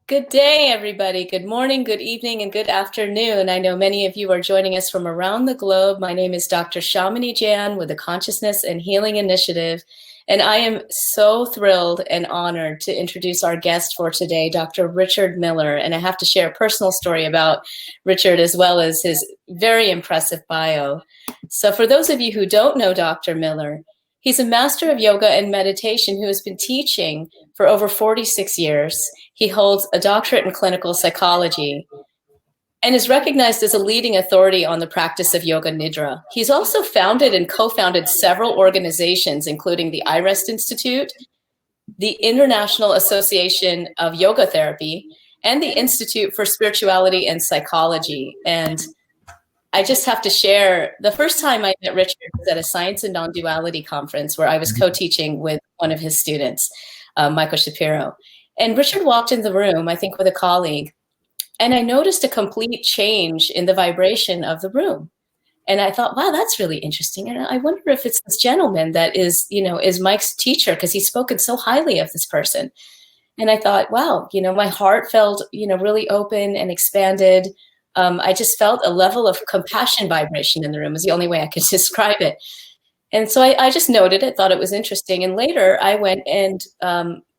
Good day, everybody. Good morning, good evening, and good afternoon. I know many of you are joining us from around the globe. My name is Dr. Shamini Jan with the Consciousness and Healing Initiative, and I am so thrilled and honored to introduce our guest for today, Dr. Richard Miller. And I have to share a personal story about Richard as well as his very impressive bio. So for those of you who don't know Dr. Miller, he's a master of yoga and meditation who has been teaching for over 46 years. He holds a doctorate in clinical psychology and is recognized as a leading authority on the practice of yoga nidra. He's also founded and co-founded several organizations, including the iRest Institute, the International Association of Yoga Therapy, and the Institute for Spirituality and Psychology. And I just have to share, the first time I met Richard was at a Science and Non-Duality conference where I was co-teaching with one of his students, Michael Shapiro. And Richard walked in the room, I think with a colleague, and I noticed a complete change in the vibration of the room. And I thought, wow, that's really interesting. And I wonder if it's this gentleman that is Mike's teacher, because he's spoken so highly of this person. And I thought, wow, my heart felt, really open and expanded. I just felt a level of compassion vibration in the room is the only way I could describe it. And so I just noted it, thought it was interesting. And later I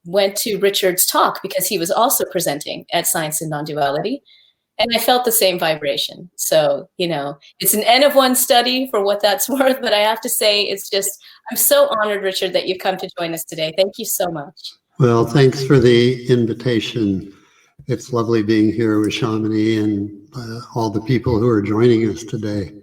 went to Richard's talk because he was also presenting at Science and Non-Duality. And I felt the same vibration. So, it's an N of 1 study for what that's worth. But I have to say, I'm so honored, Richard, that you've come to join us today. Thank you so much. Well, thanks for the invitation. It's lovely being here with Shamini and all the people who are joining us today.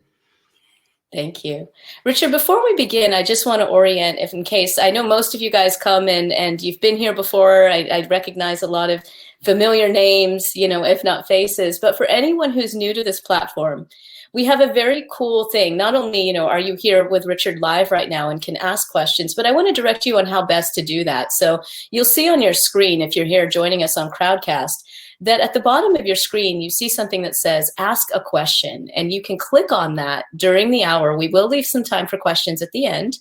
Thank you. Richard, before we begin, I just want to orient, if in case, I know most of you guys come and you've been here before. I recognize a lot of familiar names, if not faces. But for anyone who's new to this platform, we have a very cool thing. Not only, are you here with Richard live right now and can ask questions, but I want to direct you on how best to do that. So you'll see on your screen, if you're here joining us on Crowdcast, that at the bottom of your screen, you see something that says, ask a question, and you can click on that during the hour. We will leave some time for questions at the end,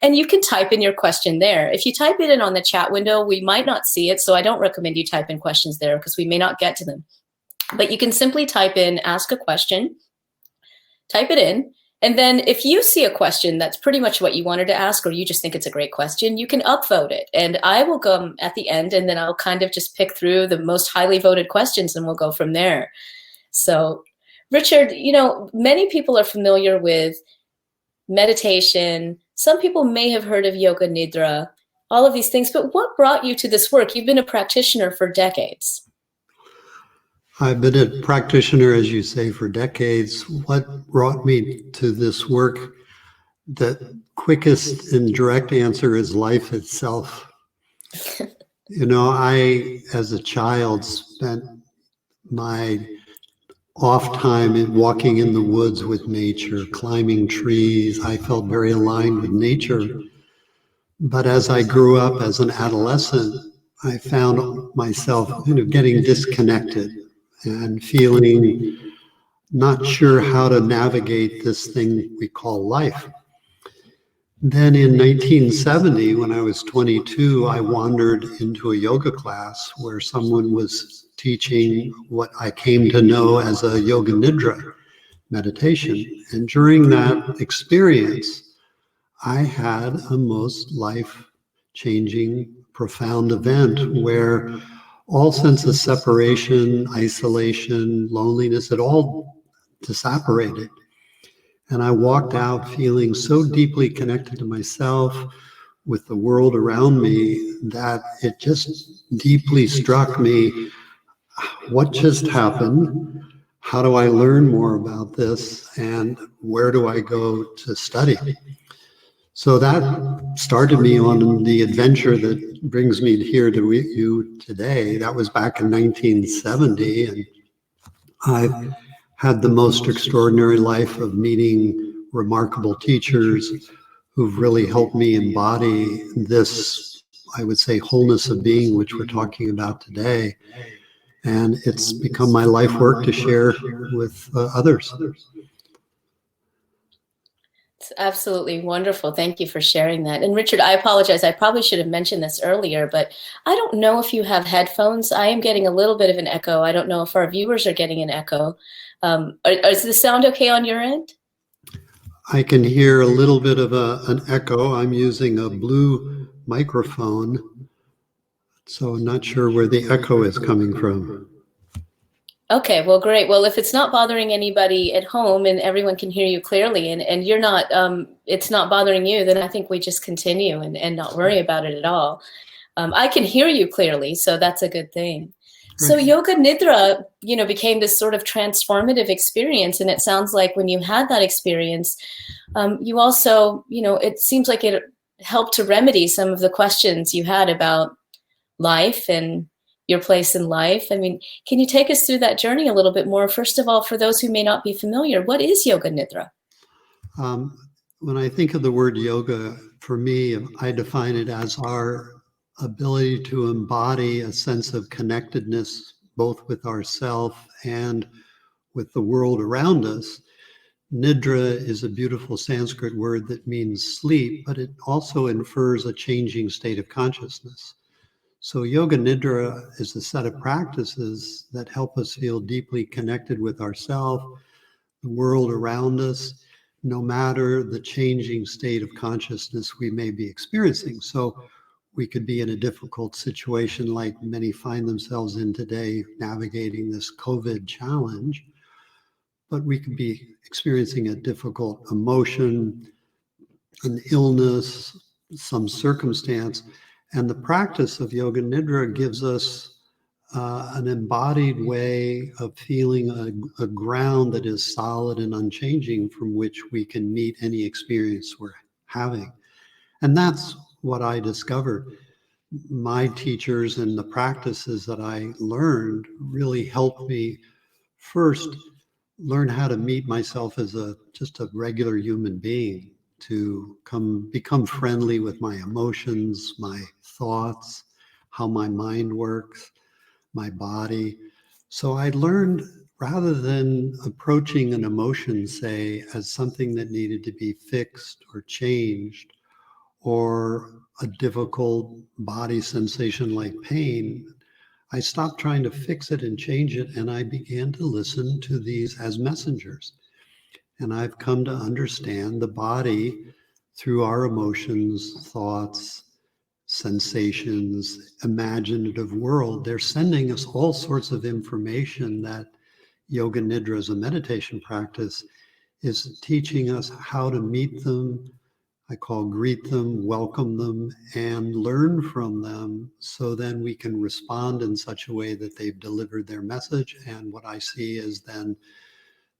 and you can type in your question there. If you type it in on the chat window, we might not see it, so I don't recommend you type in questions there because we may not get to them. But you can simply type in, ask a question, type it in, and then if you see a question that's pretty much what you wanted to ask, or you just think it's a great question, you can upvote it. And I will come at the end, and then I'll kind of just pick through the most highly voted questions, and we'll go from there. So, Richard, many people are familiar with meditation. Some people may have heard of yoga nidra, all of these things. But what brought you to this work? You've been a practitioner for decades. I've been a practitioner, as you say, for decades. What brought me to this work? The quickest and direct answer is life itself. I, as a child, spent my off time in walking in the woods with nature, climbing trees. I felt very aligned with nature. But as I grew up as an adolescent, I found myself getting disconnected and feeling not sure how to navigate this thing we call life. Then in 1970, when I was 22, I wandered into a yoga class where someone was teaching what I came to know as a yoga nidra meditation. And during that experience, I had a most life-changing, profound event where all sense of separation, isolation, loneliness, it all disapparated. And I walked out feeling so deeply connected to myself, with the world around me, that it just deeply struck me, what just happened? How do I learn more about this? And where do I go to study? So that started me on the adventure that brings me here to you today. That was back in 1970, and I've had the most extraordinary life of meeting remarkable teachers who've really helped me embody this, I would say, wholeness of being, which we're talking about today. And it's become my life work to share with others. absolutely wonderful. Thank you for sharing that. And Richard, I apologize. I probably should have mentioned this earlier, but I don't know if you have headphones. I am getting a little bit of an echo. I don't know if our viewers are getting an echo. Is the sound okay on your end? I can hear a little bit of an echo. I'm using a blue microphone, so I'm not sure where the echo is coming from. Okay, well, great. Well, if it's not bothering anybody at home and everyone can hear you clearly and you're not, it's not bothering you, then I think we just continue and not worry about it at all. I can hear you clearly, so that's a good thing. So Great. Yoga Nidra, became this sort of transformative experience. And it sounds like when you had that experience, you also, it seems like it helped to remedy some of the questions you had about life and your place in life. I mean, can you take us through that journey a little bit more? First of all, for those who may not be familiar, what is Yoga Nidra? When I think of the word yoga, for me, I define it as our ability to embody a sense of connectedness, both with ourself and with the world around us. Nidra is a beautiful Sanskrit word that means sleep, but it also infers a changing state of consciousness. So Yoga Nidra is a set of practices that help us feel deeply connected with ourselves, the world around us, no matter the changing state of consciousness we may be experiencing. So we could be in a difficult situation like many find themselves in today, navigating this COVID challenge, but we could be experiencing a difficult emotion, an illness, some circumstance. And the practice of Yoga Nidra gives us an embodied way of feeling a ground that is solid and unchanging from which we can meet any experience we're having. And that's what I discovered. My teachers and the practices that I learned really helped me first learn how to meet myself as just a regular human being, to become friendly with my emotions, my thoughts, how my mind works, my body. So I learned, rather than approaching an emotion, say, as something that needed to be fixed or changed, or a difficult body sensation like pain, I stopped trying to fix it and change it, and I began to listen to these as messengers. And I've come to understand the body through our emotions, thoughts, sensations, imaginative world. They're sending us all sorts of information that Yoga Nidra, as a meditation practice, is teaching us how to meet them. I call greet them, welcome them, and learn from them, so then we can respond in such a way that they've delivered their message. And what I see is then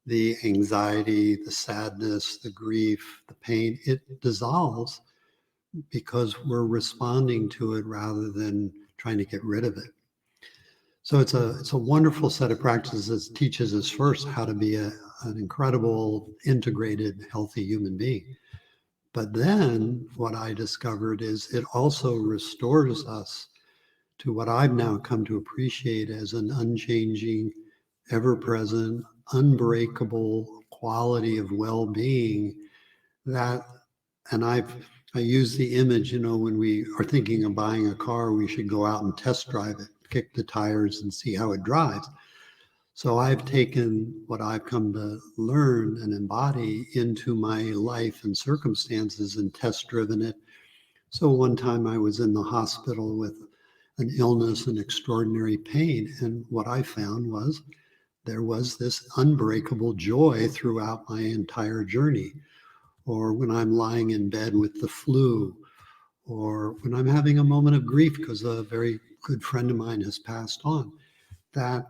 the anxiety, the sadness, the grief, the pain, it dissolves because we're responding to it rather than trying to get rid of it. So it's a wonderful set of practices that teaches us first how to be an incredible, integrated, healthy human being. But then what I discovered is it also restores us to what I've now come to appreciate as an unchanging, ever-present, unbreakable quality of well-being that, and I use the image, when we are thinking of buying a car, we should go out and test drive it, kick the tires and see how it drives. So I've taken what I've come to learn and embody into my life and circumstances and test driven it. So one time I was in the hospital with an illness and extraordinary pain. And what I found was there was this unbreakable joy throughout my entire journey. Or when I'm lying in bed with the flu, or when I'm having a moment of grief because a very good friend of mine has passed on, that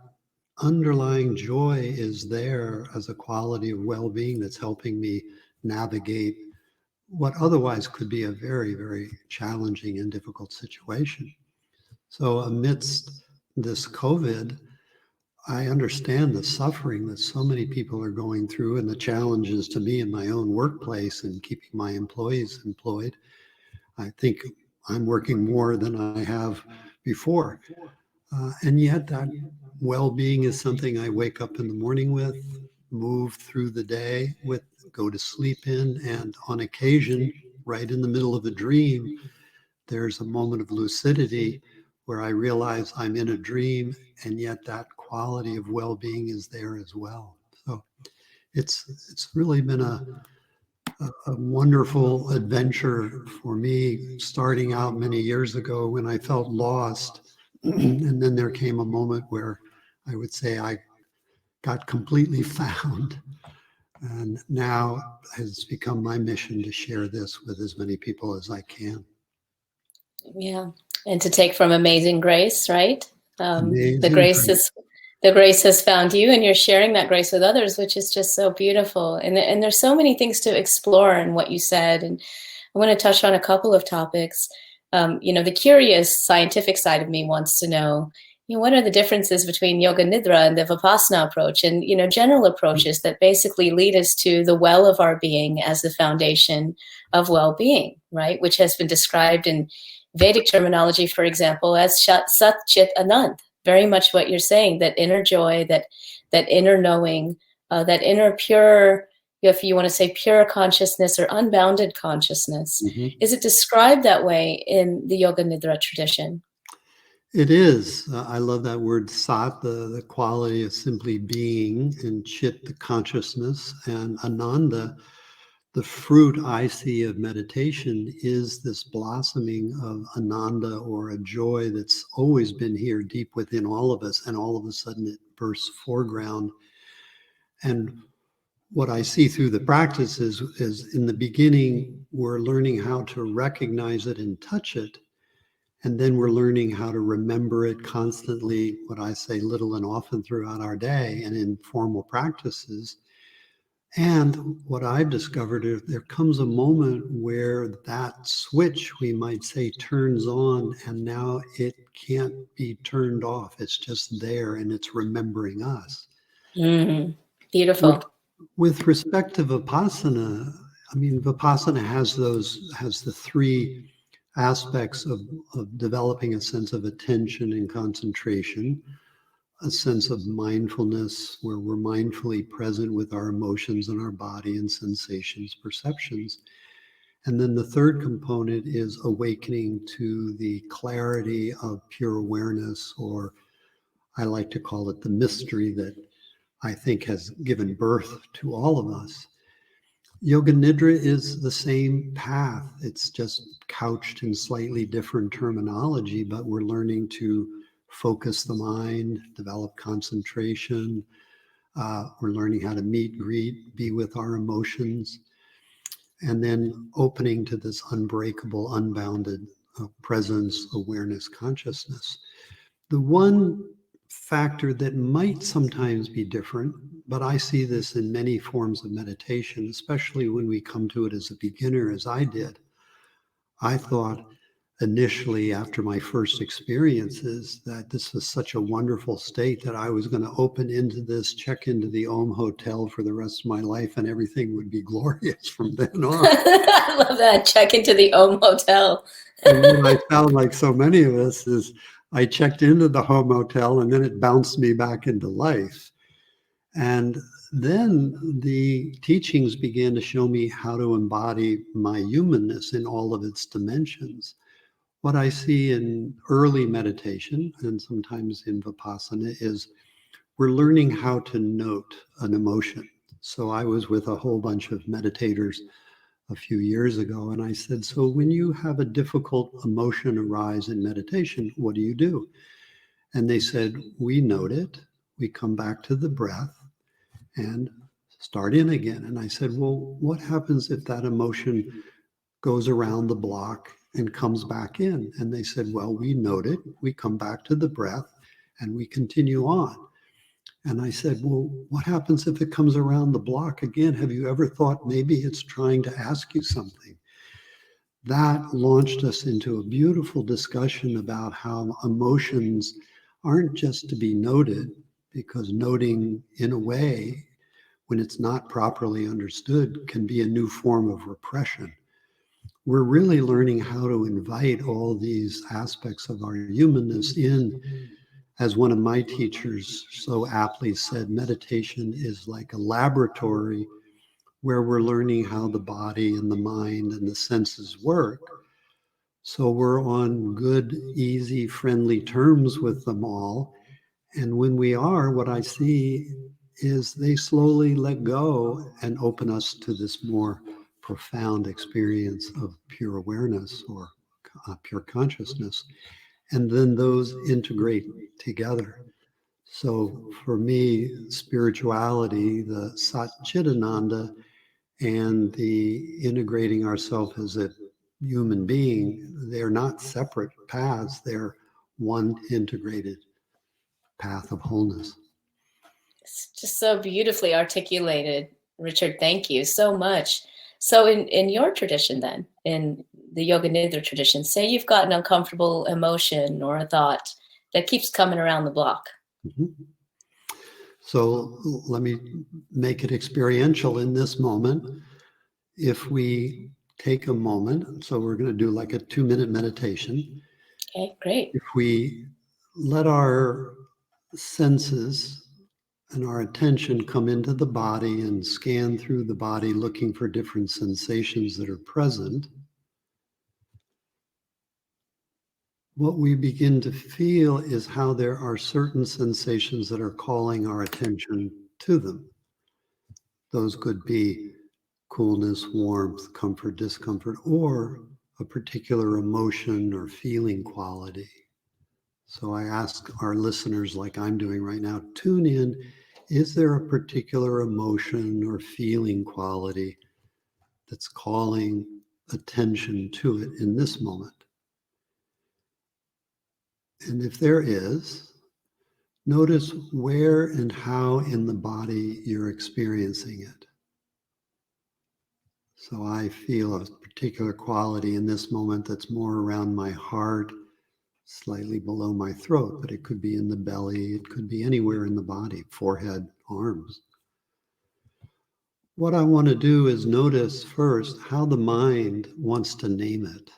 underlying joy is there as a quality of well-being that's helping me navigate what otherwise could be a very, very challenging and difficult situation. So amidst this COVID, I understand the suffering that so many people are going through and the challenges to me in my own workplace and keeping my employees employed. I think I'm working more than I have before. And yet that well-being is something I wake up in the morning with. move through the day with, go to sleep in, and on occasion, right in the middle of a dream, there's a moment of lucidity where I realize I'm in a dream, and yet that quality of well-being is there as well. So it's really been a wonderful adventure for me, starting out many years ago when I felt lost. And then there came a moment where I would say I got completely found. And now has become my mission to share this with as many people as I can. Yeah. And to take from amazing grace, right? Amazing the grace has found you, and you're sharing that grace with others, which is just so beautiful. And there's so many things to explore in what you said. And I want to touch on a couple of topics. The curious scientific side of me wants to know, what are the differences between yoga nidra and the vipassana approach, and, general approaches that basically lead us to the well of our being as the foundation of well-being, right? Which has been described in Vedic terminology, for example, as Sat Chit Anand. Very much what you're saying, that inner joy, that inner knowing, that inner pure, if you want to say pure consciousness or unbounded consciousness. Mm-hmm. Is it described that way in the Yoga Nidra tradition? It is. I love that word sat, the quality of simply being, and chit, the consciousness, and ananda, the fruit I see of meditation is this blossoming of ananda, or a joy that's always been here deep within all of us, and all of a sudden it bursts foreground. And what I see through the practice is in the beginning, we're learning how to recognize it and touch it. And then we're learning how to remember it constantly, what I say, little and often throughout our day and in formal practices. And what I've discovered is there comes a moment where that switch, we might say, turns on, and now it can't be turned off. It's just there, and it's remembering us. Mm-hmm. Beautiful. With respect to Vipassana, I mean, Vipassana has the three aspects of developing a sense of attention and concentration, a sense of mindfulness where we're mindfully present with our emotions and our body and sensations, perceptions. And then the third component is awakening to the clarity of pure awareness, or I like to call it the mystery that I think has given birth to all of us. Yoga Nidra is the same path. It's just couched in slightly different terminology, but we're learning to focus the mind, develop concentration. We're learning how to meet, greet, be with our emotions, and then opening to this unbreakable, unbounded presence, awareness, consciousness. The one factor that might sometimes be different, but I see this in many forms of meditation, especially when we come to it as a beginner, as I did. I thought initially, after my first experiences, that this was such a wonderful state that I was going to open into this, check into the Om Hotel for the rest of my life, and everything would be glorious from then on. I love that. Check into the Om Hotel. And what I found, like so many of us, is I checked into the home hotel and then it bounced me back into life. And then the teachings began to show me how to embody my humanness in all of its dimensions. What I see in early meditation and sometimes in Vipassana is we're learning how to note an emotion. So I was with a whole bunch of meditators a few years ago, and I said, so when you have a difficult emotion arise in meditation, what do you do? And they said, we note it, we come back to the breath and start in again. And I said, well, what happens if that emotion goes around the block and comes back in? And they said, well, we note it, we come back to the breath, and we continue on. And I said, well, what happens if it comes around the block again? Have you ever thought maybe it's trying to ask you something? That launched us into a beautiful discussion about how emotions aren't just to be noted, because noting, in a way, when it's not properly understood, can be a new form of repression. We're really learning how to invite all these aspects of our humanness in As one of my teachers so aptly said, meditation is like a laboratory where we're learning how the body and the mind and the senses work. So we're on good, easy, friendly terms with them all. And when we are, what I see is they slowly let go and open us to this more profound experience of pure awareness or pure consciousness. And then those integrate together. So for me, spirituality, the Satchitananda, and the integrating ourselves as a human being, they're not separate paths. They're one integrated path of wholeness. It's just so beautifully articulated, Richard. Thank you so much. So in your tradition then, in the Yoga Nidra tradition, say you've got an uncomfortable emotion or a thought that keeps coming around the block. Mm-hmm. So let me make it experiential in this moment. If we take a moment, so we're going to do like a 2-minute meditation. Okay, great. If we let our senses and our attention come into the body and scan through the body looking for different sensations that are present, what we begin to feel is how there are certain sensations that are calling our attention to them. Those could be coolness, warmth, comfort, discomfort, or a particular emotion or feeling quality. So I ask our listeners, like I'm doing right now, tune in. Is there a particular emotion or feeling quality that's calling attention to it in this moment? And if there is, notice where and how in the body you're experiencing it. So I feel a particular quality in this moment that's more around my heart, slightly below my throat, but it could be in the belly, it could be anywhere in the body, forehead, arms. What I want to do is notice first how the mind wants to name it.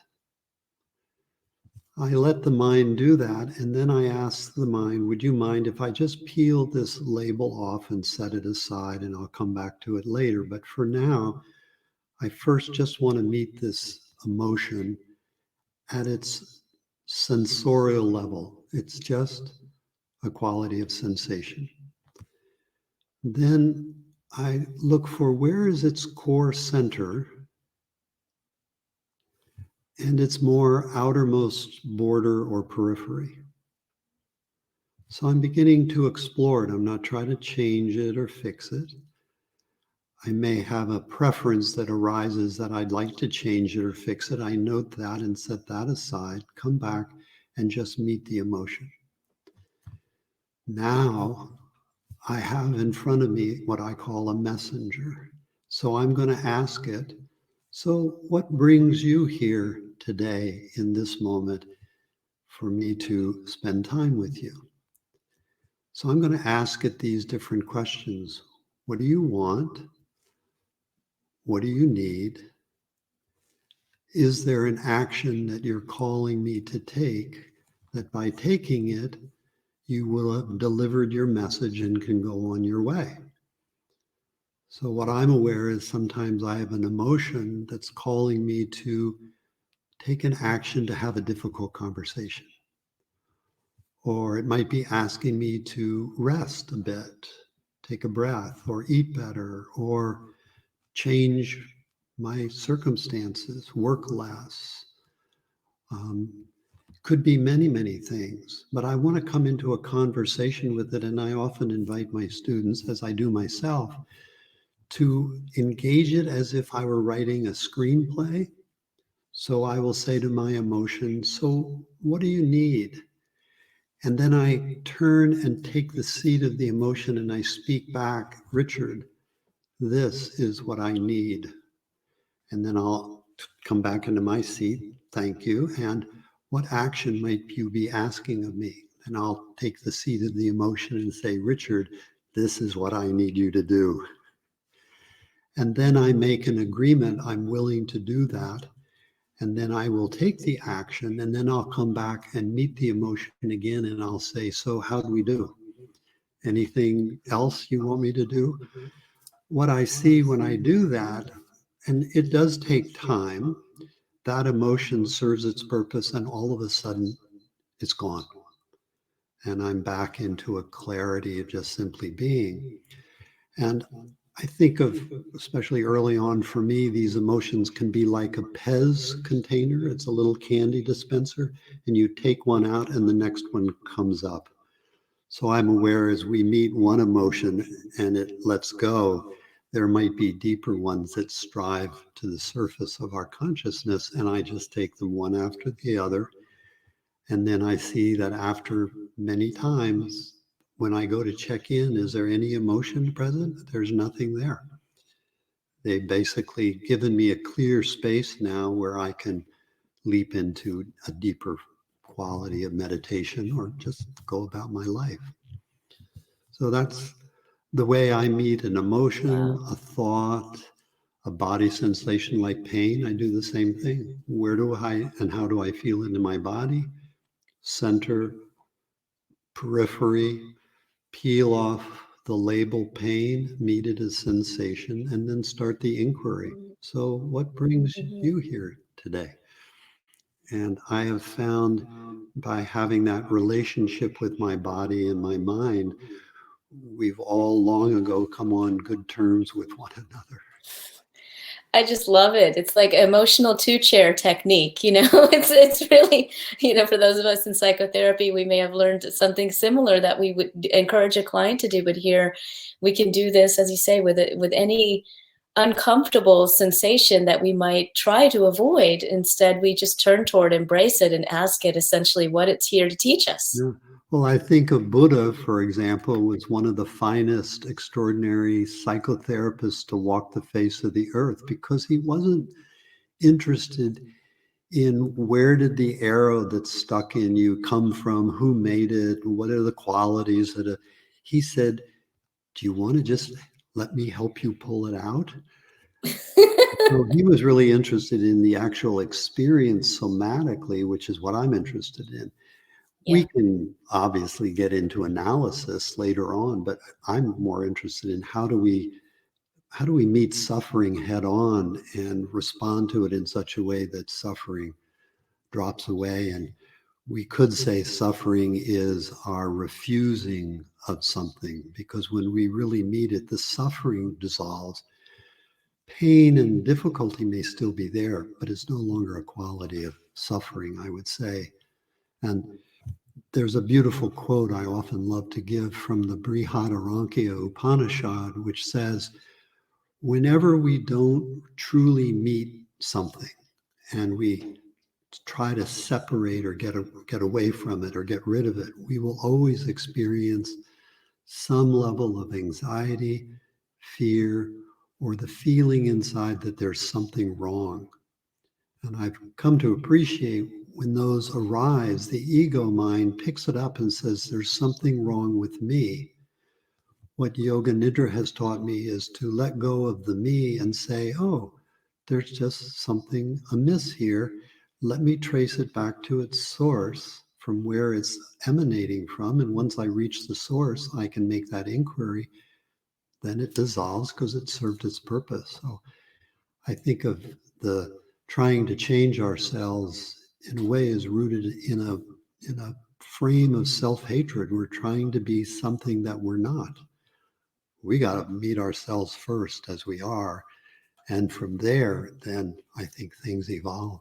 I let the mind do that, and then I ask the mind, would you mind if I just peel this label off and set it aside, and I'll come back to it later. But for now, I first just want to meet this emotion at its sensorial level. It's just a quality of sensation. Then I look for where is its core center and its more outermost border or periphery. So I'm beginning to explore it. I'm not trying to change it or fix it. I may have a preference that arises that I'd like to change it or fix it. I note that and set that aside, come back and just meet the emotion. Now I have in front of me what I call a messenger. So I'm going to ask it, so what brings you here today in this moment for me to spend time with you? So I'm going to ask it these different questions. What do you want? What do you need? Is there an action that you're calling me to take that by taking it, you will have delivered your message and can go on your way? So what I'm aware is sometimes I have an emotion that's calling me to take an action to have a difficult conversation. Or it might be asking me to rest a bit, take a breath, or eat better, or change my circumstances, work less. Could be many, many things, but I want to come into a conversation with it. And I often invite my students, as I do myself, to engage it as if I were writing a screenplay. So I will say to my emotion, so what do you need? And then I turn and take the seat of the emotion and I speak back, Richard, this is what I need. And then I'll come back into my seat, thank you. And what action might you be asking of me? And I'll take the seat of the emotion and say, Richard, this is what I need you to do. And then I make an agreement, I'm willing to do that. And then I will take the action, and then I'll come back and meet the emotion again, and I'll say, so how do we do? Anything else you want me to do? What I see when I do that, and it does take time, that emotion serves its purpose, and all of a sudden it's gone. And I'm back into a clarity of just simply being. And I think of, especially early on for me, these emotions can be like a Pez container. It's a little candy dispenser, and you take one out and the next one comes up. So I'm aware as we meet one emotion and it lets go, there might be deeper ones that strive to the surface of our consciousness, and I just take them one after the other. And then I see that after many times, when I go to check in, is there any emotion present? There's nothing there. They've basically given me a clear space now where I can leap into a deeper quality of meditation or just go about my life. So that's the way I meet an emotion, a thought, a body sensation like pain. I do the same thing. Where do I and how do I feel it in my body? Center, periphery, peel off the label pain, meet it as sensation, and then start the inquiry. So, what brings you here today? And I have found by having that relationship with my body and my mind, we've all long ago come on good terms with one another. I just love it. It's like emotional two-chair technique, you know. It's really, you know, for those of us in psychotherapy, we may have learned something similar that we would encourage a client to do, but here we can do this, as you say, with any uncomfortable sensation that we might try to avoid. Instead, we just turn toward, embrace it, and ask it essentially what it's here to teach us. Yeah. Well, I think of Buddha, for example, was one of the finest, extraordinary psychotherapists to walk the face of the earth because he wasn't interested in where did the arrow that's stuck in you come from, who made it, what are the qualities that are. He said, do you want to just let me help you pull it out? So he was really interested in the actual experience somatically, which is what I'm interested in. We Yeah. can obviously get into analysis later on, but I'm more interested in how do we meet suffering head on and respond to it in such a way that suffering drops away. And we could say suffering is our refusing of something, because when we really meet it, the suffering dissolves. Pain and difficulty may still be there, but it's no longer a quality of suffering, I would say. And there's a beautiful quote I often love to give from the Brihadaranyaka Upanishad, which says, whenever we don't truly meet something and we try to separate or get away from it or get rid of it, we will always experience some level of anxiety, fear, or the feeling inside that there's something wrong. And I've come to appreciate when those arise, the ego mind picks it up and says, there's something wrong with me. What Yoga Nidra has taught me is to let go of the me and say, oh, there's just something amiss here. Let me trace it back to its source from where it's emanating from. And once I reach the source, I can make that inquiry. Then it dissolves because it served its purpose. So I think of the trying to change ourselves in a way is rooted in a frame of self-hatred. We're trying to be something that we're not. We got to meet ourselves first as we are. And from there, then I think things evolve.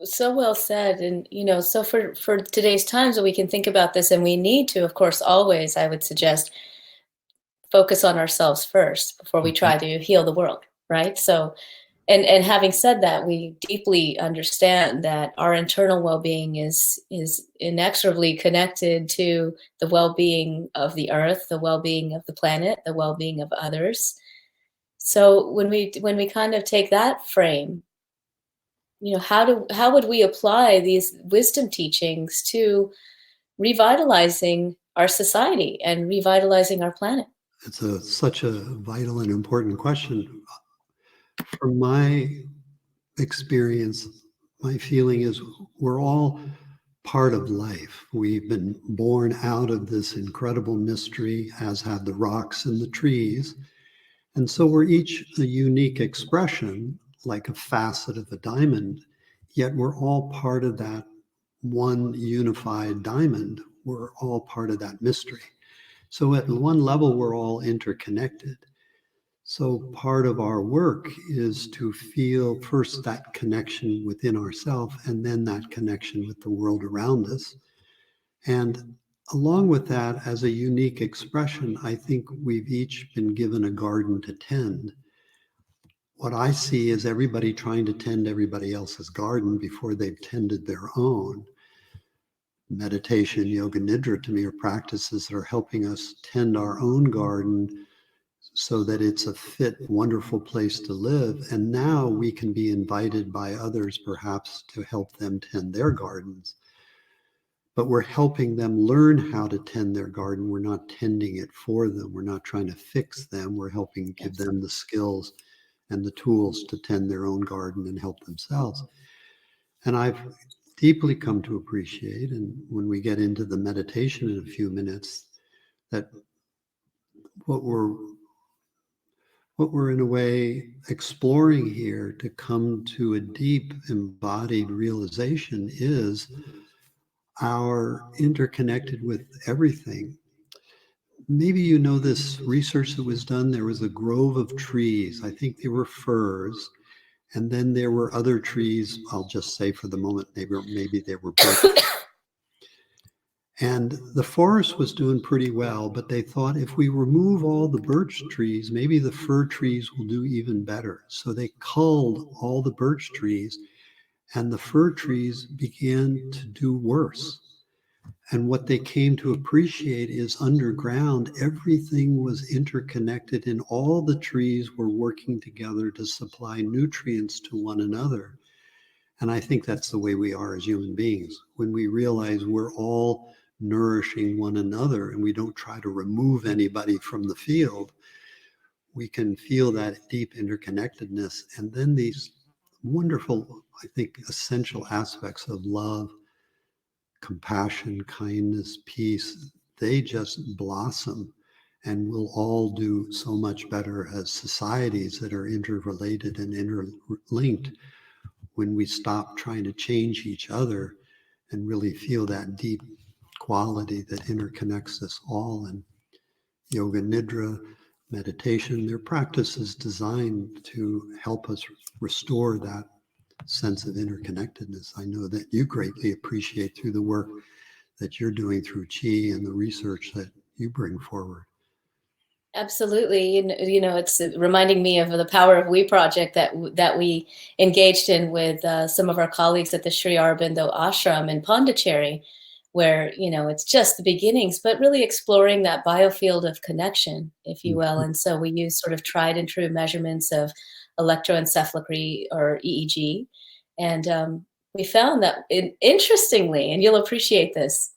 So well said. And, you know, so for today's times that we can think about this, and we need to, of course, always, I would suggest, focus on ourselves first before we try to heal the world, right? So, and having said that, we deeply understand that our internal well-being is inexorably connected to the well-being of the earth, the well-being of the planet, the well-being of others. So when we kind of take that frame, you know, how would we apply these wisdom teachings to revitalizing our society and revitalizing our planet? It's such a vital and important question. From my experience, my feeling is we're all part of life. We've been born out of this incredible mystery, as have the rocks and the trees. And so we're each a unique expression, like a facet of a diamond, yet we're all part of that one unified diamond. We're all part of that mystery. So at one level, we're all interconnected. So part of our work is to feel first that connection within ourselves and then that connection with the world around us. And along with that, as a unique expression, I think we've each been given a garden to tend. What I see is everybody trying to tend everybody else's garden before they've tended their own. Meditation, yoga, nidra to me are practices that are helping us tend our own garden so that it's a fit, wonderful place to live. And now we can be invited by others perhaps to help them tend their gardens. But we're helping them learn how to tend their garden. We're not tending it for them. We're not trying to fix them. We're helping give them the skills and the tools to tend their own garden and help themselves. And I've deeply come to appreciate, and when we get into the meditation in a few minutes, that what we're in a way exploring here to come to a deep embodied realization is our interconnected with everything. Maybe you know this research that was done. There was a grove of trees. I think they were firs. And then there were other trees, I'll just say for the moment, maybe they were birch. And the forest was doing pretty well, but they thought if we remove all the birch trees, maybe the fir trees will do even better. So they culled all the birch trees and the fir trees began to do worse. And what they came to appreciate is underground, everything was interconnected and all the trees were working together to supply nutrients to one another. And I think that's the way we are as human beings. When we realize we're all nourishing one another and we don't try to remove anybody from the field, we can feel that deep interconnectedness. And then these wonderful, I think, essential aspects of love, compassion, kindness, peace, they just blossom. And we'll all do so much better as societies that are interrelated and interlinked when we stop trying to change each other and really feel that deep quality that interconnects us all. And yoga nidra, meditation, they're practices designed to help us restore that sense of interconnectedness. I know that you greatly appreciate through the work that you're doing through Chi and the research that you bring forward. Absolutely. It's reminding me of the Power of We project that we engaged in with some of our colleagues at the Sri Aurobindo Ashram in Pondicherry, where, it's just the beginnings, but really exploring that biofield of connection, if you will. And so we use sort of tried and true measurements of electroencephalography or EEG. And we found that, interestingly, and you'll appreciate this,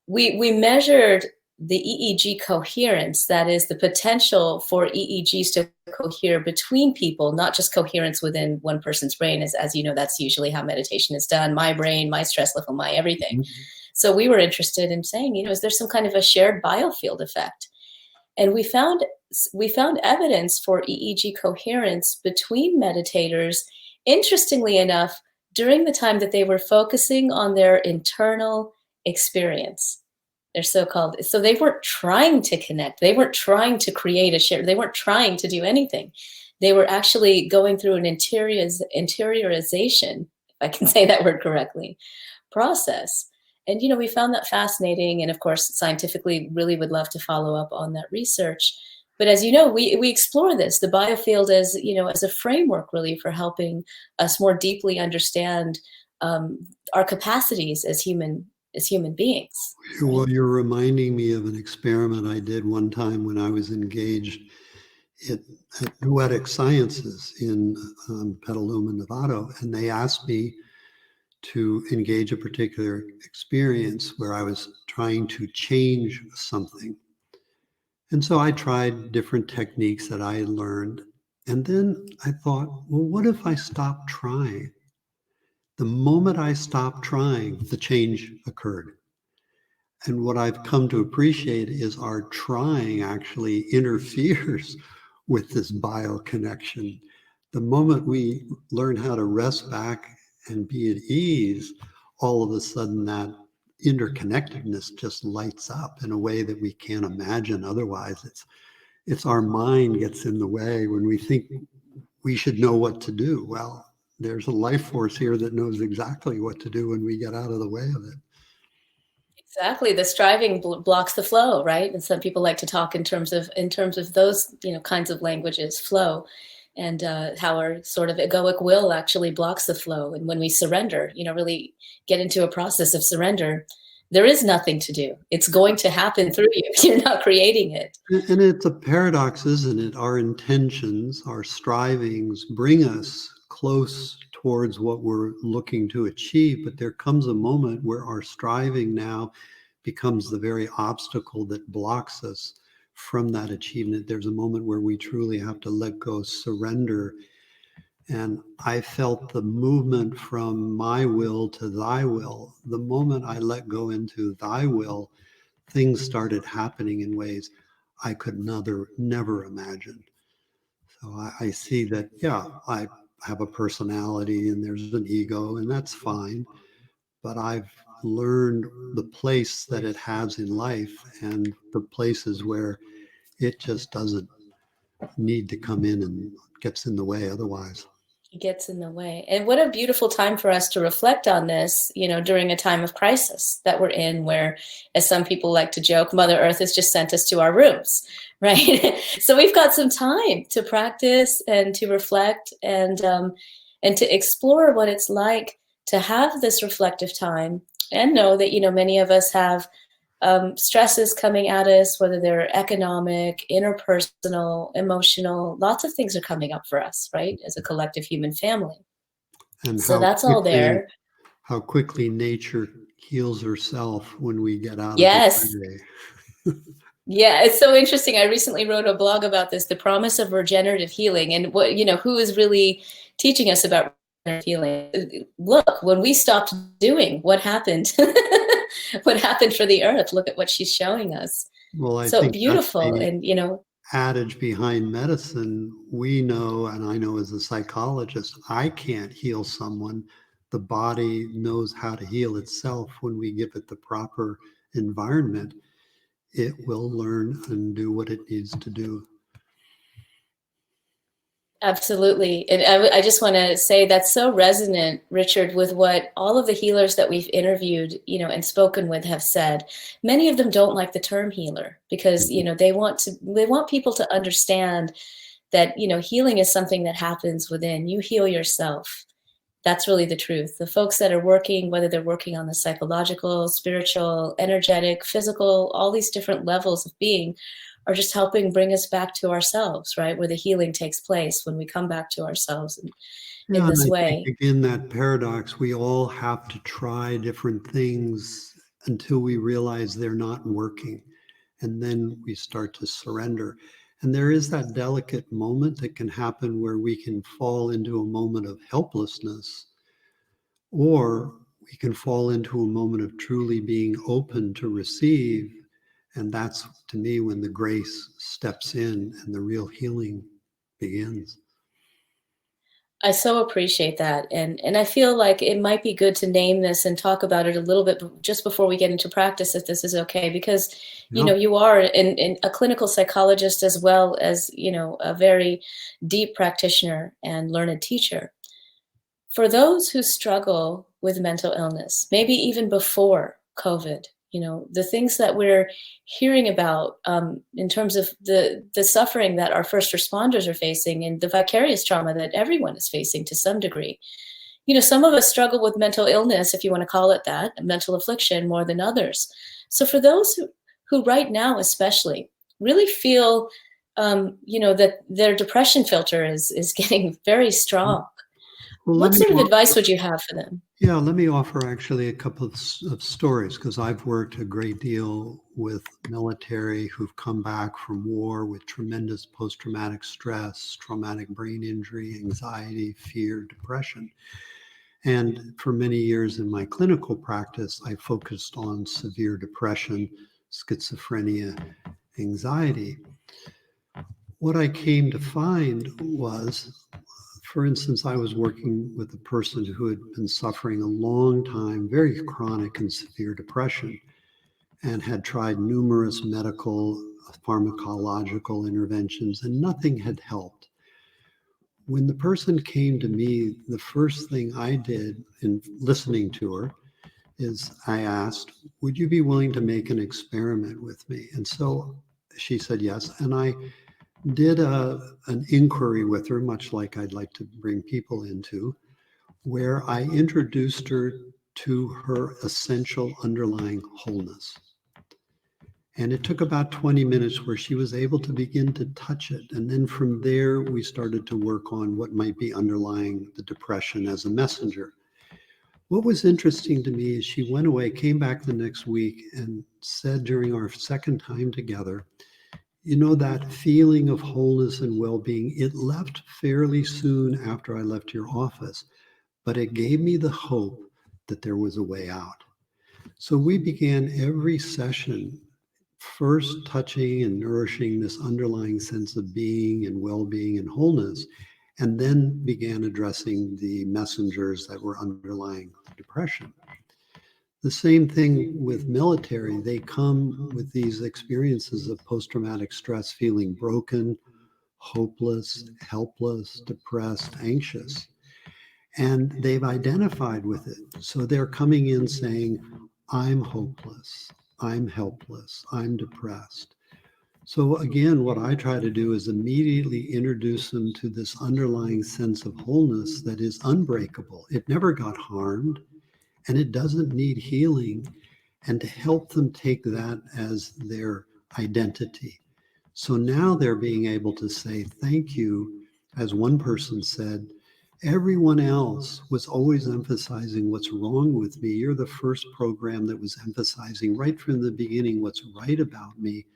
we measured the EEG coherence, that is the potential for EEGs to cohere between people, not just coherence within one person's brain. As you know, that's usually how meditation is done. My brain, my stress level, my everything. Mm-hmm. So we were interested in saying, is there some kind of a shared biofield effect? And we found evidence for EEG coherence between meditators, interestingly enough, during the time that they were focusing on their internal experience. They're so-called, so they weren't trying to connect. They weren't trying to create a share. They weren't trying to do anything. They were actually going through an interiorization, if I can say that word correctly, process. And, we found that fascinating. And of course, scientifically, really would love to follow up on that research. But as you know, we explore this, the biofield as, as a framework really for helping us more deeply understand our capacities as human beings. Well, you're reminding me of an experiment I did one time when I was engaged at Noetic Sciences in Petaluma, Nevada, and they asked me to engage a particular experience where I was trying to change something. And so I tried different techniques that I had learned, And then I thought, well, what if I stop trying? The moment I stopped trying, the change occurred. And what I've come to appreciate is our trying actually interferes with this bioconnection. The moment we learn how to rest back and be at ease, all of a sudden that interconnectedness just lights up in a way that we can't imagine otherwise. It's our mind gets in the way when we think we should know what to do. Well, there's a life force here that knows exactly what to do when we get out of the way of it. Exactly. The striving blocks the flow, right? And some people like to talk in terms of those, kinds of languages, flow, and how our sort of egoic will actually blocks the flow. And when we surrender, really get into a process of surrender, there is nothing to do. It's going to happen through you. You're not creating it. And it's a paradox, isn't it? Our intentions, our strivings bring us close towards what we're looking to achieve, but there comes a moment where our striving now becomes the very obstacle that blocks us from that achievement. There's a moment where we truly have to let go, surrender. And I felt the movement from my will to thy will. The moment I let go into thy will, things started happening in ways I could never imagine. So I see that, yeah, I have a personality and there's an ego, and that's fine. But I've learned the place that it has in life and the places where it just doesn't need to come in and gets in the way otherwise. It gets in the way. And what a beautiful time for us to reflect on this, during a time of crisis that we're in, where, as some people like to joke, Mother Earth has just sent us to our rooms, right? So we've got some time to practice and to reflect and to explore what it's like to have this reflective time, and know that, many of us have stresses coming at us, whether they're economic, interpersonal, emotional, lots of things are coming up for us, right? As a collective human family. And So that's all there. how quickly nature heals herself when we get out of the Yes. way. Yeah, it's so interesting. I recently wrote a blog about this, the promise of regenerative healing, and who is really teaching us about regenerative healing. Look, when we stopped doing, what happened? What happened for the earth? Look at what she's showing us. Well, I So think that's beautiful. the And adage behind medicine. We know, and I know as a psychologist, I can't heal someone. The body knows how to heal itself when we give it the proper environment. It will learn and do what it needs to do. absolutely. And I just want to say that's so resonant, Richard, with what all of the healers that we've interviewed, and spoken with have said. Many of them don't like the term healer because, they want people to understand that, healing is something that happens within. You heal yourself. That's really the truth. The folks that are working, whether they're working on the psychological, spiritual, energetic, physical, all these different levels of being, are just helping bring us back to ourselves, right? Where the healing takes place when we come back to ourselves in Yeah, and this I think way. again that paradox, we all have to try different things until we realize they're not working. And then we start to surrender. And there is that delicate moment that can happen where we can fall into a moment of helplessness, or we can fall into a moment of truly being open to receive. And that's, to me, when the grace steps in and the real healing begins. I so appreciate that. And I feel like it might be good to name this and talk about it a little bit just before we get into practice, if this is okay, because, Yeah. you are a clinical psychologist as well as, a very deep practitioner and learned teacher. For those who struggle with mental illness, maybe even before COVID, the things that we're hearing about in terms of the suffering that our first responders are facing and the vicarious trauma that everyone is facing to some degree. Some of us struggle with mental illness, if you want to call it that, mental affliction more than others. So for those who right now especially really feel, that their depression filter is getting very strong, Well, What sort of advice would you have for them? let me offer actually a couple of stories, because I've worked a great deal with military who've come back from war with tremendous post-traumatic stress, traumatic brain injury, anxiety, fear, depression. And for many years in my clinical practice, I focused on severe depression, schizophrenia, anxiety. What I came to find was, for instance, I was working with a person who had been suffering a long time, very chronic and severe depression, and had tried numerous medical, pharmacological interventions, and nothing had helped. When the person came to me, the first thing I did in listening to her is I asked, would you be willing to make an experiment with me? And so she said yes. And I did an inquiry with her, much like I'd like to bring people into, where I introduced her to her essential underlying wholeness. And it took about 20 minutes where she was able to begin to touch it. And then from there, we started to work on what might be underlying the depression as a messenger. What was interesting to me is she went away, came back the next week, and said during our second time together, you know, that feeling of wholeness and well-being, it left fairly soon after I left your office, but it gave me the hope that there was a way out. So we began every session first touching and nourishing this underlying sense of being and well-being and wholeness, and then began addressing the messengers that were underlying the depression. The same thing with military. They come with these experiences of post-traumatic stress, feeling broken, hopeless, helpless, depressed, anxious, and they've identified with it. So they're coming in saying, I'm hopeless, I'm helpless, I'm depressed. So again, what I try to do is immediately introduce them to this underlying sense of wholeness that is unbreakable. It never got harmed, and it doesn't need healing, and to help them take that as their identity. So now they're being able to say, thank you, as one person said, everyone else was always emphasizing what's wrong with me. You're the first program that was emphasizing right from the beginning what's right about me.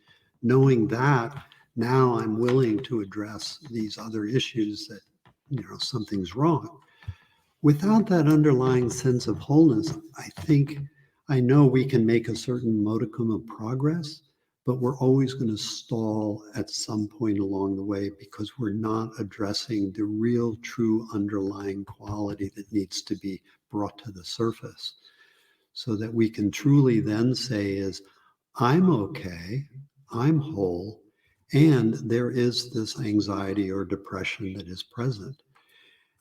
Knowing that, now I'm willing to address these other issues that, something's wrong. Without that underlying sense of wholeness, I know we can make a certain modicum of progress, but we're always going to stall at some point along the way because we're not addressing the real, true underlying quality that needs to be brought to the surface so that we can truly then say is, I'm okay, I'm whole, and there is this anxiety or depression that is present.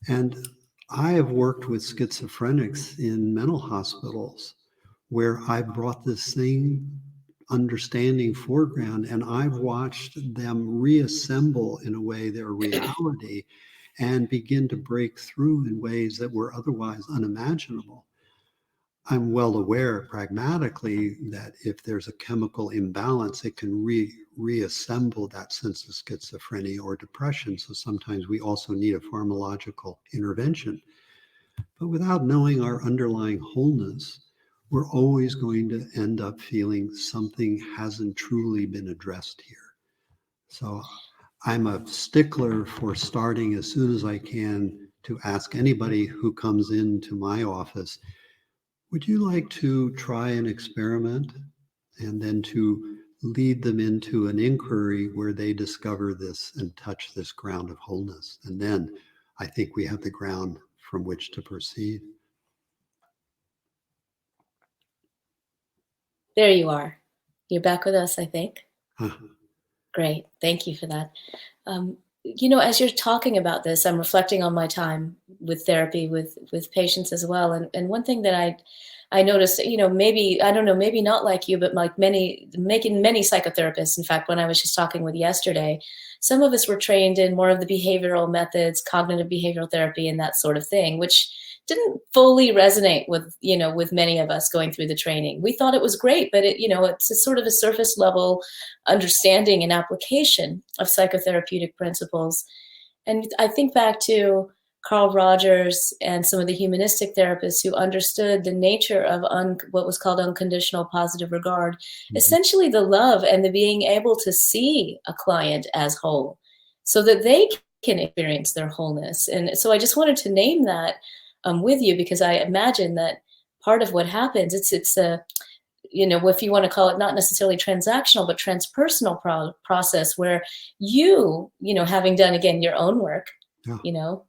And I have worked with schizophrenics in mental hospitals where I brought this same understanding foreground, and I've watched them reassemble in a way their reality and begin to break through in ways that were otherwise unimaginable. I'm well aware pragmatically that if there's a chemical imbalance, it can reassemble that sense of schizophrenia or depression. So sometimes we also need a pharmacological intervention. But without knowing our underlying wholeness, we're always going to end up feeling something hasn't truly been addressed here. So I'm a stickler for starting as soon as I can to ask anybody who comes into my office, would you like to try an experiment? And then to lead them into an inquiry where they discover this and touch this ground of wholeness. And then I think we have the ground from which to proceed. There you are. You're back with us, I think. Huh. Great. Thank you for that. As you're talking about this, I'm reflecting on my time with therapy with patients as well. And one thing that I noticed, maybe, I don't know, maybe not like you, but like many psychotherapists. In fact, when I was just talking with yesterday, some of us were trained in more of the behavioral methods, cognitive behavioral therapy and that sort of thing, which didn't fully resonate with many of us going through the training. We thought it was great, but it's a sort of a surface level understanding and application of psychotherapeutic principles. And I think back to Carl Rogers and some of the humanistic therapists who understood the nature of what was called unconditional positive regard, Mhm. essentially the love and the being able to see a client as whole so that they can experience their wholeness. And so I just wanted to name that with you because I imagine that part of what happens, it's a, if you want to call it not necessarily transactional, but transpersonal process where having done again your own work, Yeah. you know,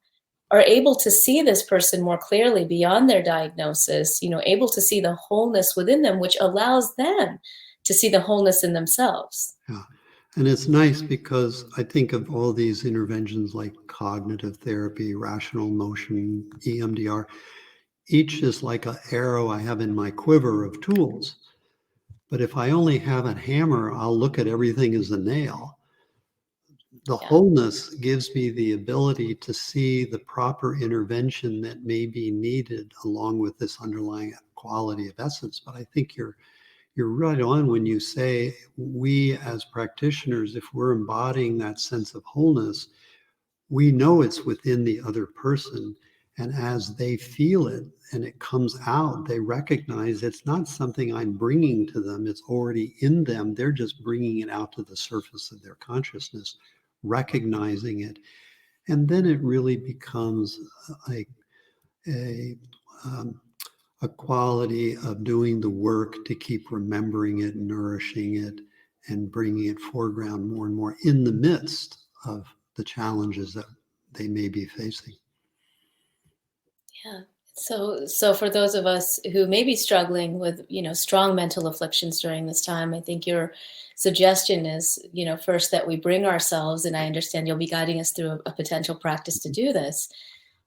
are able to see this person more clearly beyond their diagnosis, able to see the wholeness within them, which allows them to see the wholeness in themselves. Yeah. And it's nice because I think of all these interventions like cognitive therapy, rational motion, EMDR, each is like an arrow I have in my quiver of tools. But if I only have a hammer, I'll look at everything as a nail. The Yeah. wholeness gives me the ability to see the proper intervention that may be needed along with this underlying quality of essence. But I think you're right on when you say we as practitioners, if we're embodying that sense of wholeness, we know it's within the other person. And as they feel it and it comes out, they recognize it's not something I'm bringing to them. It's already in them. They're just bringing it out to the surface of their consciousness, recognizing it. And then it really becomes like a, um, a quality of doing the work to keep remembering it, nourishing it, and bringing it foreground more and more in the midst of the challenges that they may be facing. Yeah. So for those of us who may be struggling with, strong mental afflictions during this time, I think your suggestion is, first that we bring ourselves, and I understand you'll be guiding us through a potential practice to do this,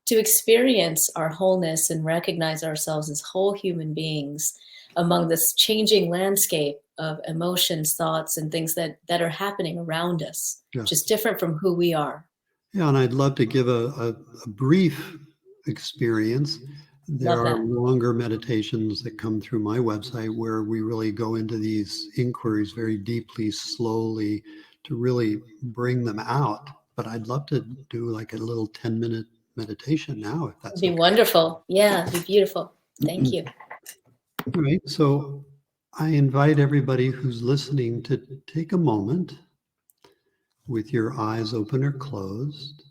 to experience our wholeness and recognize ourselves as whole human beings among this changing landscape of emotions, thoughts, and things that are happening around us, Yes. just different from who we are. Yeah, and I'd love to give a brief experience. There Love are that. longer meditations that come through my website where we really go into these inquiries very deeply, slowly, to really bring them out. But I'd love to do like a little 10-minute meditation now, if It'd that's be okay. wonderful. Yeah, it'd be beautiful. Thank you. All right, so I invite everybody who's listening to take a moment with your eyes open or closed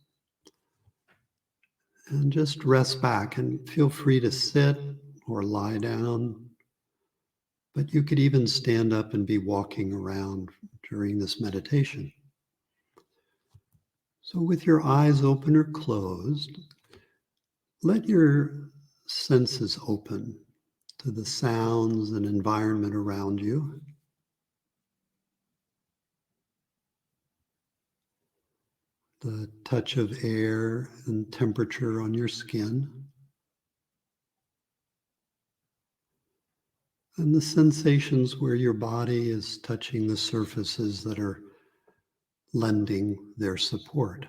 and just rest back and feel free to sit or lie down. But you could even stand up and be walking around during this meditation. So, with your eyes open or closed, let your senses open to the sounds and environment around you. The touch of air and temperature on your skin, and the sensations where your body is touching the surfaces that are lending their support.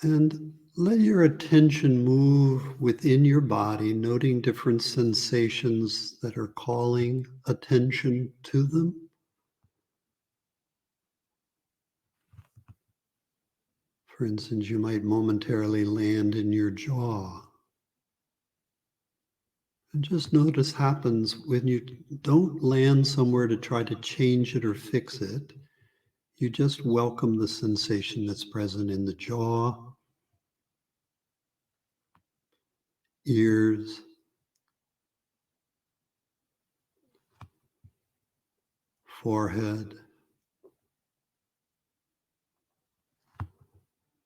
And let your attention move within your body, noting different sensations that are calling attention to them. For instance, you might momentarily land in your jaw. And just notice happens when you don't land somewhere to try to change it or fix it. You just welcome the sensation that's present in the jaw, ears, forehead,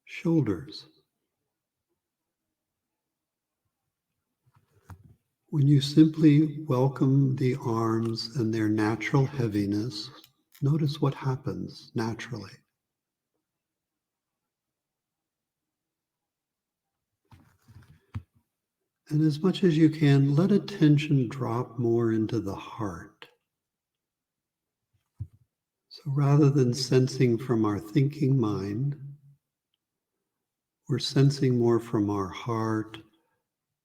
shoulders. When you simply welcome the arms and their natural heaviness, notice what happens naturally. And as much as you can, let attention drop more into the heart. So rather than sensing from our thinking mind, we're sensing more from our heart,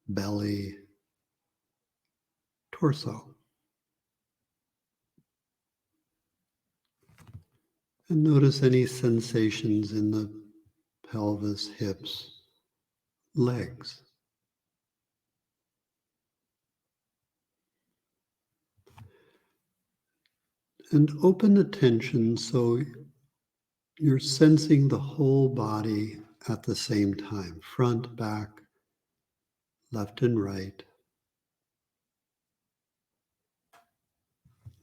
belly, torso. And notice any sensations in the pelvis, hips, legs. And open attention so you're sensing the whole body at the same time, front, back, left and right,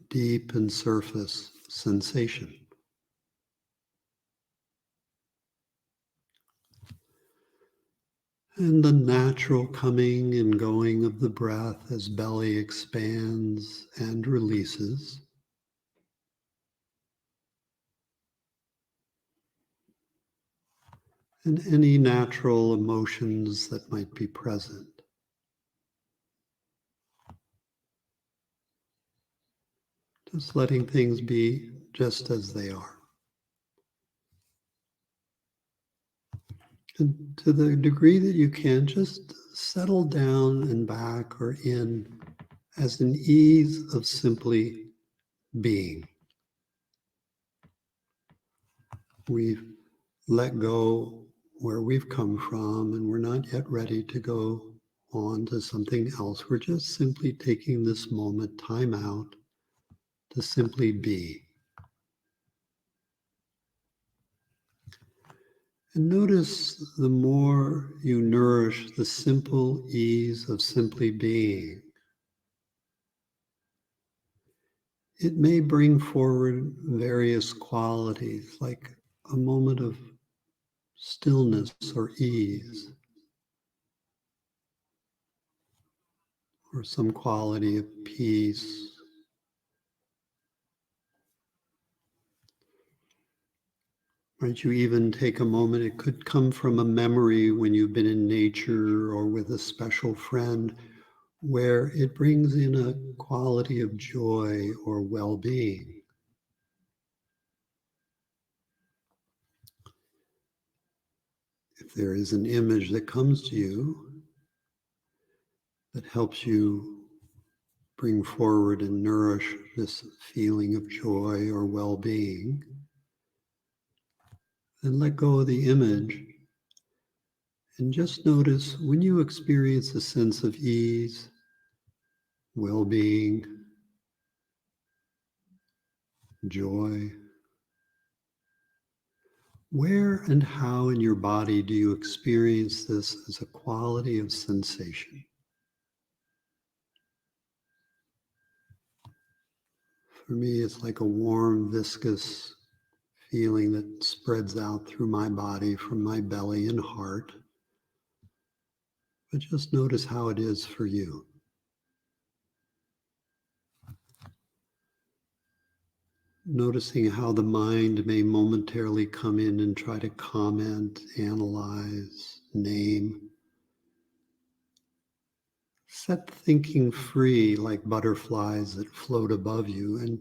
deep and surface sensation. And the natural coming and going of the breath as belly expands and releases. And any natural emotions that might be present. Just letting things be just as they are. And to the degree that you can, just settle down and back or in as an ease of simply being. We've let go where we've come from and we're not yet ready to go on to something else. We're just simply taking this moment, time out, to simply be. And notice the more you nourish the simple ease of simply being, it may bring forward various qualities like a moment of stillness or ease, or some quality of peace. Might you even take a moment, it could come from a memory when you've been in nature or with a special friend, where it brings in a quality of joy or well-being. If there is an image that comes to you that helps you bring forward and nourish this feeling of joy or well-being, then let go of the image and just notice when you experience a sense of ease, well-being, joy, where and how in your body do you experience this as a quality of sensation? For me, it's like a warm, viscous feeling that spreads out through my body from my belly and heart. But just notice how it is for you. Noticing how the mind may momentarily come in and try to comment, analyze, name. Set thinking free like butterflies that float above you and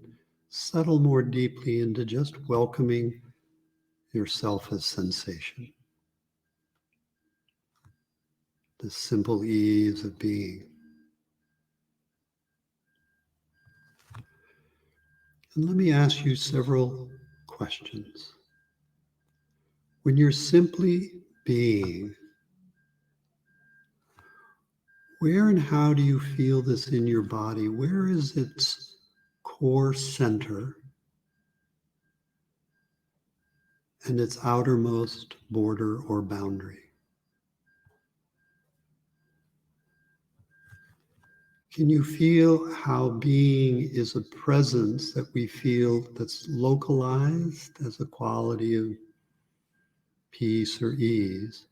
settle more deeply into just welcoming yourself as sensation. The simple ease of being. And let me ask you several questions. When you're simply being, where and how do you feel this in your body? Where is its core center and its outermost border or boundary? Can you feel how being is a presence that we feel that's localized as a quality of peace or ease,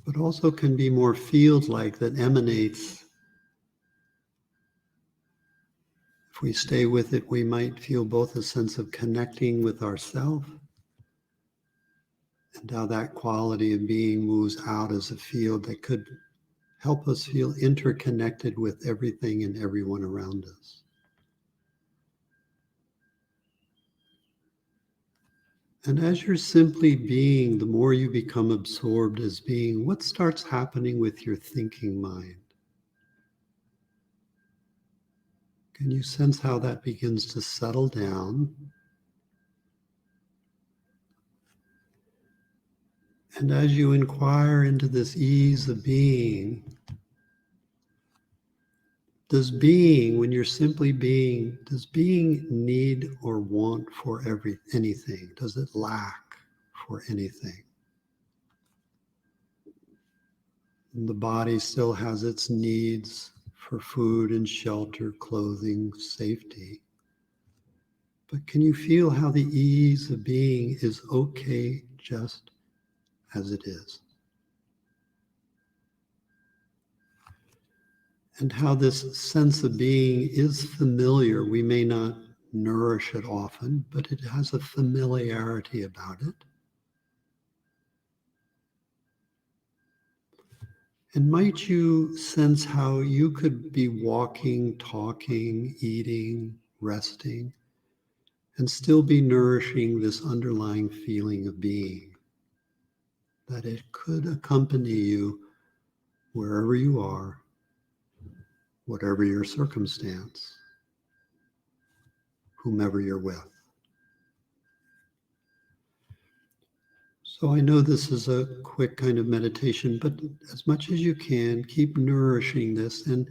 but also can be more field-like, that emanates? If we stay with it, we might feel both a sense of connecting with ourselves and how that quality of being moves out as a field that could help us feel interconnected with everything and everyone around us. And as you're simply being, the more you become absorbed as being, what starts happening with your thinking mind? And you sense how that begins to settle down. And as you inquire into this ease of being, does being, when you're simply being, does being need or want for anything? Does it lack for anything? And the body still has its needs for food and shelter, clothing, safety. But can you feel how the ease of being is okay just as it is? And how this sense of being is familiar. We may not nourish it often, but it has a familiarity about it. And might you sense how you could be walking, talking, eating, resting, and still be nourishing this underlying feeling of being, that it could accompany you wherever you are, whatever your circumstance, whomever you're with. So I know this is a quick kind of meditation, but as much as you can, keep nourishing this. And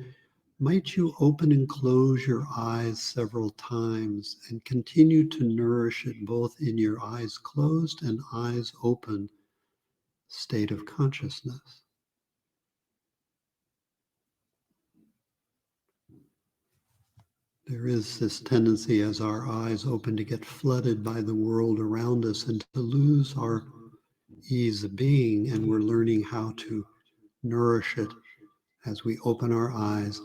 might you open and close your eyes several times and continue to nourish it both in your eyes closed and eyes open state of consciousness. There is this tendency as our eyes open to get flooded by the world around us and to lose our ease of being, and we're learning how to nourish it as we open our eyes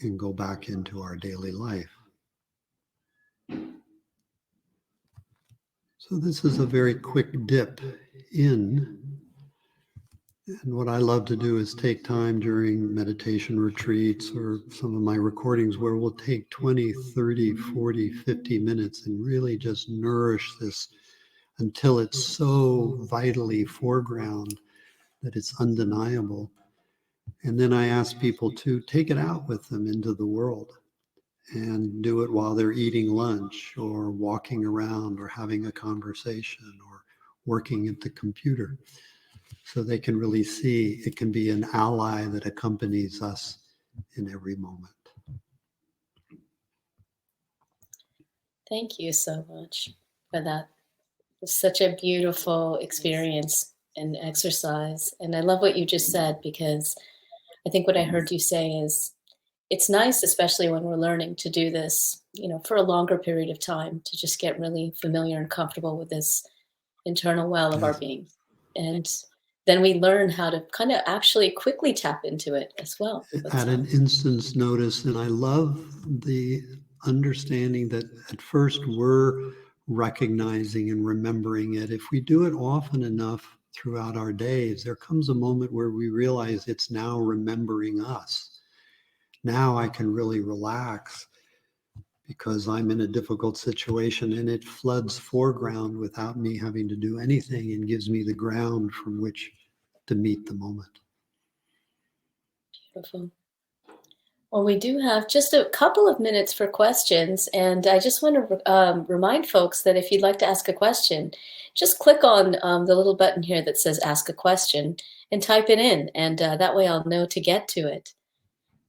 and go back into our daily life. So this is a very quick dip in. And what I love to do is take time during meditation retreats or some of my recordings where we'll take 20, 30, 40, 50 minutes and really just nourish this until it's so vitally foreground that it's undeniable. And then I ask people to take it out with them into the world and do it while they're eating lunch or walking around or having a conversation or working at the computer, so they can really see it can be an ally that accompanies us in every moment. Thank you so much for that. It's such a beautiful experience and exercise. And I love what you just said, because I think what I heard you say is it's nice, especially when we're learning to do this, for a longer period of time, to just get really familiar and comfortable with this internal well of our Yes. being. And then we learn how to kind of actually quickly tap into it as well. At an instant's notice. And I love the understanding that at first we're recognizing and remembering it. If we do it often enough throughout our days, there comes a moment where we realize it's now remembering us. Now I can really relax because I'm in a difficult situation, and it floods foreground without me having to do anything and gives me the ground from which to meet the moment. Beautiful. Well, we do have just a couple of minutes for questions, and I just want to remind folks that if you'd like to ask a question, just click on the little button here that says Ask a Question and type it in, and that way I'll know to get to it.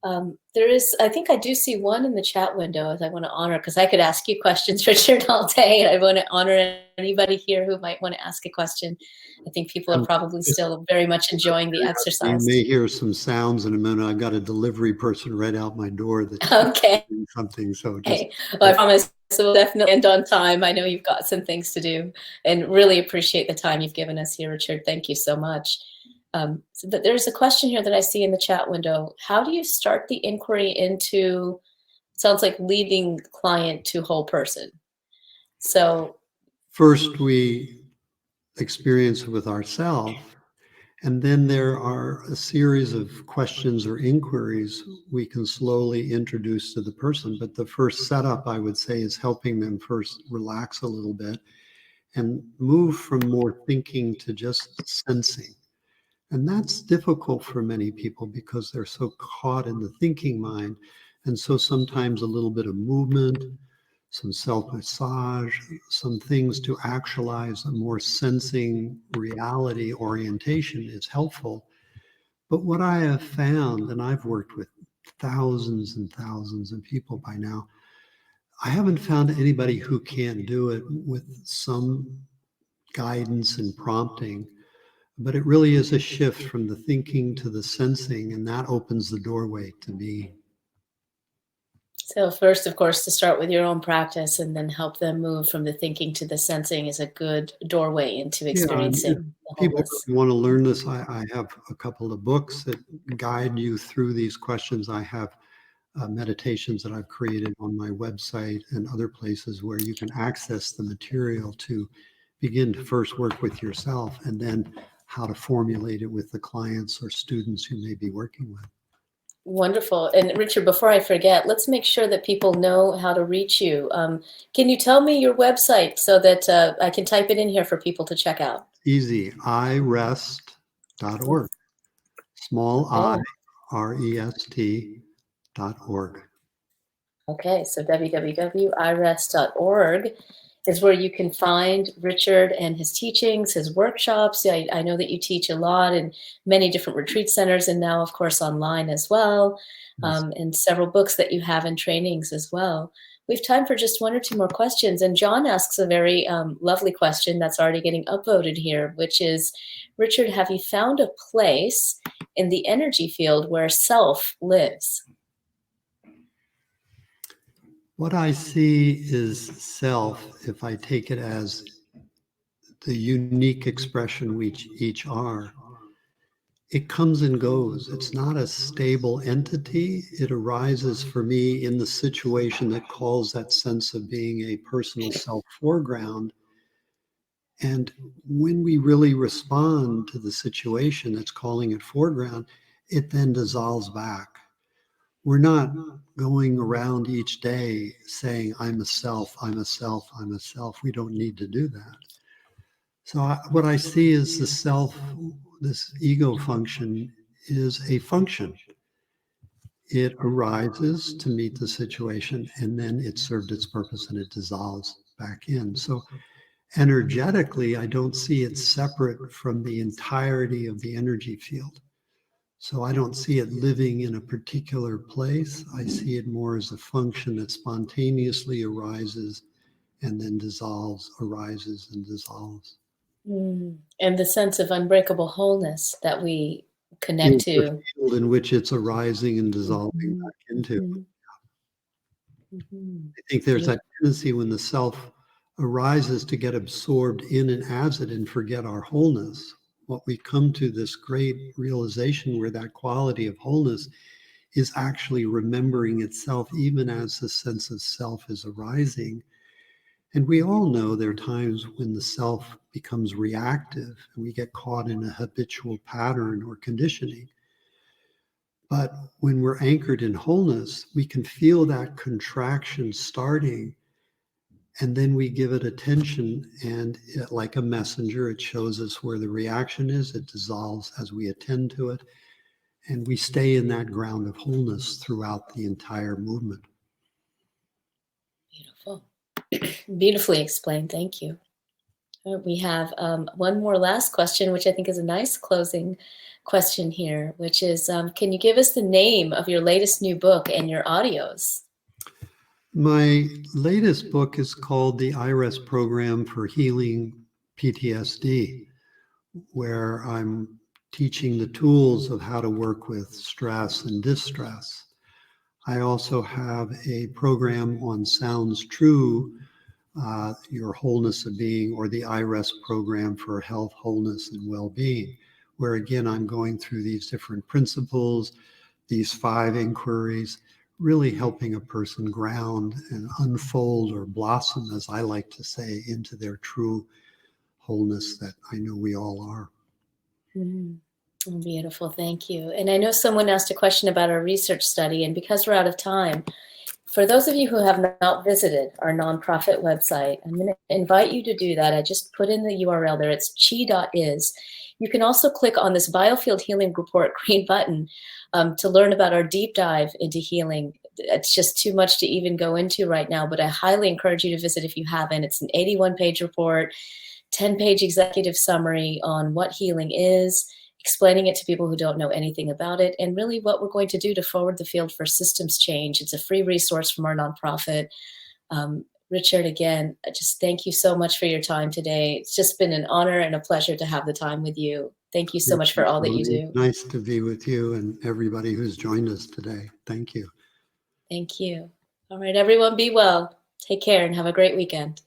I think I do see one in the chat window as I want to honor, because I could ask you questions, Richard, all day, and I want to honor anybody here who might want to ask a question. I think people are probably still very much enjoying the exercise. You may hear some sounds in a minute. I've got a delivery person right out my door that's okay. doing something. So just, okay. Well, I promise we'll definitely end on time. I know you've got some things to do, and really appreciate the time you've given us here, Richard. Thank you so much. But there's a question here that I see in the chat window. How do you start the inquiry into, sounds like leading client to whole person? So first we experience it with ourselves, and then there are a series of questions or inquiries we can slowly introduce to the person. But the first setup, I would say, is helping them first relax a little bit and move from more thinking to just sensing. And that's difficult for many people because they're so caught in the thinking mind. And so sometimes a little bit of movement, some self-massage, some things to actualize a more sensing reality orientation is helpful. But what I have found, and I've worked with thousands and thousands of people by now, I haven't found anybody who can't do it with some guidance and prompting. But it really is a shift from the thinking to the sensing, and that opens the doorway to me. So first, of course, to start with your own practice and then help them move from the thinking to the sensing is a good doorway into experiencing the People wholeness. want to learn this. I have a couple of books that guide you through these questions. I have meditations that I've created on my website and other places where you can access the material to begin to first work with yourself and then how to formulate it with the clients or students you may be working with. Wonderful. And Richard, before I forget, let's make sure that people know how to reach you. Can you tell me your website so that I can type it in here for people to check out? Easy, iRest.org. Small I, REST.org. Okay, so www.irest.org is where you can find Richard and his teachings, his workshops. I know that you teach a lot in many different retreat centers and now, of course, online as well, and several books that you have in trainings as well. We have time for just one or two more questions. And John asks a very lovely question that's already getting upvoted here, which is, Richard, have you found a place in the energy field where self lives? What I see is self, if I take it as the unique expression we each are. It comes and goes. It's not a stable entity. It arises for me in the situation that calls that sense of being a personal self foreground. And when we really respond to the situation that's calling it foreground, it then dissolves back. We're not going around each day saying, I'm a self, I'm a self, I'm a self. We don't need to do that. So what I see is the self, this ego function is a function. It arises to meet the situation and then it served its purpose and it dissolves back in. So energetically, I don't see it separate from the entirety of the energy field. So I don't see it living in a particular place. I see it more as a function that spontaneously arises and then dissolves, arises and dissolves. And the sense of unbreakable wholeness that we connect Is the to. field in which it's arising and dissolving Mhm, back into. mhm, mhm. I think there's that tendency when the self arises to get absorbed in and as it and forget our wholeness. What we come to this great realization where that quality of wholeness is actually remembering itself even as the sense of self is arising. And we all know there are times when the self becomes reactive and we get caught in a habitual pattern or conditioning. But when we're anchored in wholeness, we can feel that contraction starting, and then we give it attention, and like a messenger, it shows us where the reaction is. It dissolves as we attend to it, and we stay in that ground of wholeness throughout the entire movement. Beautiful. Beautifully explained. Thank you. We have one more last question, which I think is a nice closing question here, which is, can you give us the name of your latest new book and your audios? My latest book is called the iRest Program for Healing PTSD, where I'm teaching the tools of how to work with stress and distress. I also have a program on Sounds True, Your Wholeness of Being, or the iRest Program for Health, Wholeness, and Well-Being, where again, I'm going through these different principles, these 5 inquiries, really helping a person ground and unfold or blossom, as I like to say, into their true wholeness that I know we all are. Mm. Oh, beautiful. Thank you. And I know someone asked a question about our research study, and because we're out of time, for those of you who have not visited our nonprofit website, I'm going to invite you to do that. I just put in the URL there. It's chi.is. You can also click on this Biofield Healing Report green button to learn about our deep dive into healing it's just too much to even go into right now, but I highly encourage you to visit if you haven't. It's an 81-page report, 10-page executive summary on what healing is, explaining it to people who don't know anything about it, and really what we're going to do to forward the field for systems change. It's a free resource from our nonprofit. Richard, again, just thank you so much for your time today. It's just been an honor and a pleasure to have the time with you. Thank you so much for all that you do. Nice to be with you and everybody who's joined us today. Thank you. Thank you. All right, everyone, be well. Take care and have a great weekend.